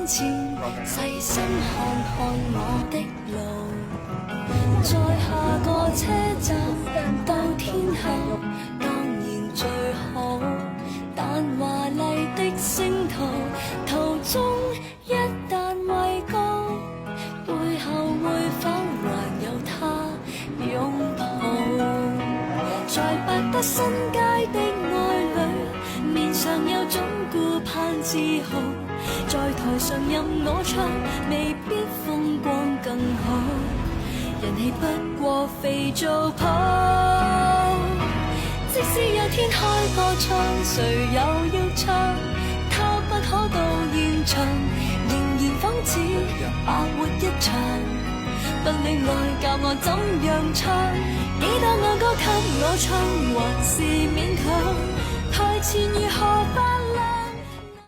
前，細心看看我的路，在下個車站到天后，當然最好。但華麗的星途，途中一旦畏高，背後會否還有他擁抱？在百德新街的愛侶，面上有種顧盼自豪，在台上任我唱，未必風光更好，人氣不過肥皂泡。即使有天開個唱，誰又要唱？他不可到現場，仍然仿似白活一場。不戀愛教我怎樣唱，幾多愛歌給我唱，還是勉強。台前如何辦？